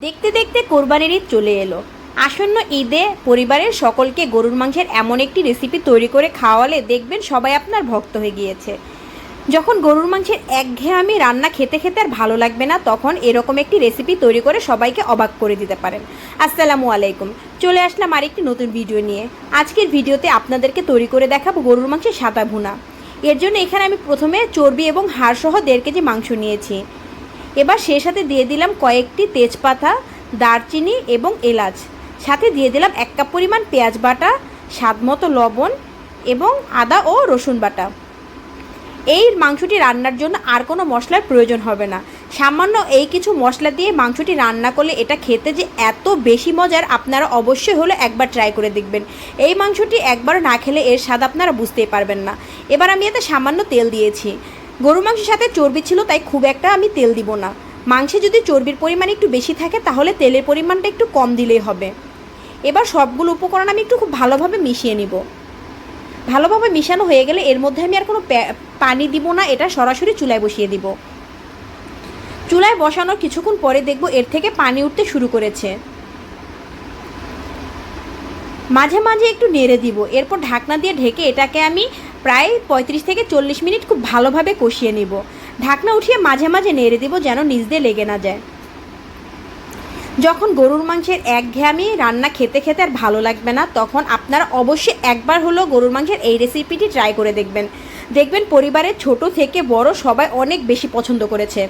দেখতে দেখতে কোরবানির ঈদ চলে এলো। আসন্ন ঈদে পরিবারের সকলকে গরুর মাংসের এমন একটি রেসিপি তৈরি করে খাওয়ালে দেখবেন সবাই আপনার ভক্ত হয়ে গিয়েছে। যখন গরুর মাংসের একঘেয়েমি রান্না খেতে খেতে আর ভালো লাগবে না, তখন এরকম একটি রেসিপি তৈরি করে সবাইকে অবাক করে দিতে পারেন। আসসালামু আলাইকুম, চলে আসলাম আরেকটি নতুন ভিডিও নিয়ে। আজকের ভিডিওতে আপনাদেরকে তৈরি করে দেখাবো গরুর মাংসের সাদা ভুনা। এর জন্য এখানে আমি প্রথমে চর্বি এবং হাড় সহ 1.5 কেজি মাংস নিয়েছি। এবার সেই সাথে দিয়ে দিলাম কয়েকটি তেজপাতা, দারচিনি এবং এলাচ। সাথে দিয়ে দিলাম 1 কাপ পরিমাণ পেঁয়াজ বাটা, স্বাদমতো লবণ এবং আদা ও রসুন বাটা। এই মাংসটি রান্নার জন্য আর কোনো মশলার প্রয়োজন হবে না। সামান্য এই কিছু মশলা দিয়ে মাংসটি রান্না করলে এটা খেতে যে এত বেশি মজার, আপনারা অবশ্যই হলো একবার ট্রাই করে দেখবেন। এই মাংসটি একবার না খেলে এর স্বাদ আপনারা বুঝতেই পারবেন না। এবার আমি এতে সামান্য তেল দিয়েছি। গরু মাংসের সাথে চর্বি ছিল, তাই খুব একটা আমি তেল দিব না। মাংসে যদি চর্বির পরিমাণ একটু বেশি থাকে তাহলে তেলের পরিমাণটা একটু কম দিলেই হবে। এবার সবগুলো উপকরণ আমি একটু খুব ভালোভাবে মিশিয়ে নিব। ভালোভাবে মিশানো হয়ে গেলে এর মধ্যে আমি আর কোনো পানি দিব না, এটা সরাসরি চুলায় বসিয়ে দিব। চুলায় বসানোর কিছুক্ষণ পরে দেখব এর থেকে পানি উঠতে শুরু করেছে। মাঝে মাঝে একটু নেড়ে দিব। এরপর ঢাকনা দিয়ে ঢেকে এটাকে আমি প্রায় 35 থেকে 40 মিনিট খুব ভালোভাবে কষিয়ে নিব। ঢাকনা উঠিয়ে মাঝে মাঝে নেড়ে দিব যেন নিচ দিয়ে লেগে না যায়। যখন গরুর মাংসের একঘেয়েমি রান্না খেতে খেতে আর ভালো লাগবে না, তখন আপনারা অবশ্যই একবার হলো গরুর মাংসের এই রেসিপিটি ট্রাই করে দেখবেন। দেখবেন পরিবারের ছোট থেকে বড় সবাই অনেক বেশি পছন্দ করেছে।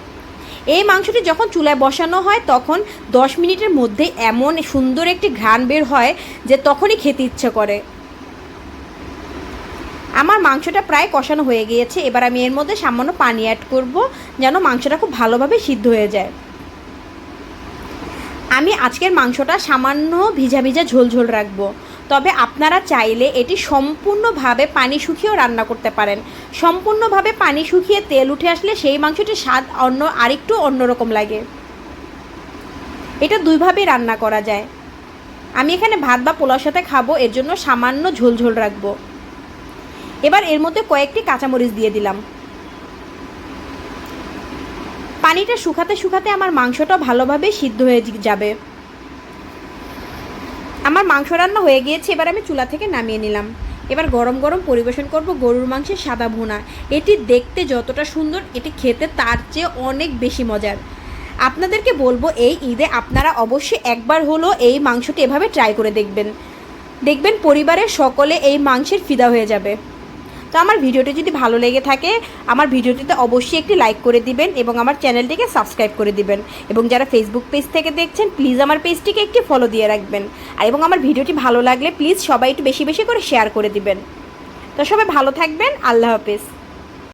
এই মাংসটি যখন চুলায় বসানো হয় তখন 10 মিনিটের মধ্যেই এমন সুন্দর একটি ঘ্রাণ বের হয় যে তখনই খেতে ইচ্ছে করে। আমার মাংসটা প্রায় কষানো হয়ে গিয়েছে। এবার আমি এর মধ্যে সামান্য পানি অ্যাড করব যেন মাংসটা খুব ভালোভাবে সিদ্ধ হয়ে যায়। আমি আজকের মাংসটা সামান্য ভিজা ভিজা ঝোল ঝোল রাখবো। তবে আপনারা চাইলে এটি সম্পূর্ণভাবে পানি শুকিয়েও রান্না করতে পারেন। সম্পূর্ণভাবে পানি শুকিয়ে তেল উঠে আসলে সেই মাংসটির স্বাদ আরেকটু অন্যরকম লাগে। এটা দুইভাবেই রান্না করা যায়। আমি এখানে ভাত বা পোলাওর সাথে খাবো, এর জন্য সামান্য ঝোল ঝোল রাখবো। এবার এর মধ্যে কয়েকটি কাঁচামরিচ দিয়ে দিলাম। পানিটা শুকাতে শুকাতে আমার মাংসটা ভালোভাবে সিদ্ধ হয়ে যাবে। আমার মাংস রান্না হয়ে গিয়েছে। এবার আমি চুলা থেকে নামিয়ে নিলাম। এবার গরম গরম পরিবেশন করব গরুর মাংসের সাদা ভুনা। এটি দেখতে যতটা সুন্দর, এটি খেতে তার চেয়ে অনেক বেশি মজার। আপনাদেরকে বলবো এই ঈদে আপনারা অবশ্যই একবার হলো এই মাংসটি এভাবে ট্রাই করে দেখবেন। দেখবেন পরিবারের সকলে এই মাংসের ফিদা হয়ে যাবে। তো আমার ভিডিওটি যদি ভালো লেগে থাকে আমার ভিডিওটিতে অবশ্যই একটি লাইক করে দিবেন এবং আমার চ্যানেলটিকে সাবস্ক্রাইব করে দিবেন। এবং যারা ফেসবুক পেজ থেকে দেখছেন প্লিজ আমার পেজটিকে একটি ফলো দিয়ে রাখবেন। আর এবং আমার ভিডিওটি ভালো লাগলে প্লিজ সবাই একটু বেশি বেশি করে শেয়ার করে দিবেন। তো সবাই ভালো থাকবেন। আল্লাহ হাফেজ।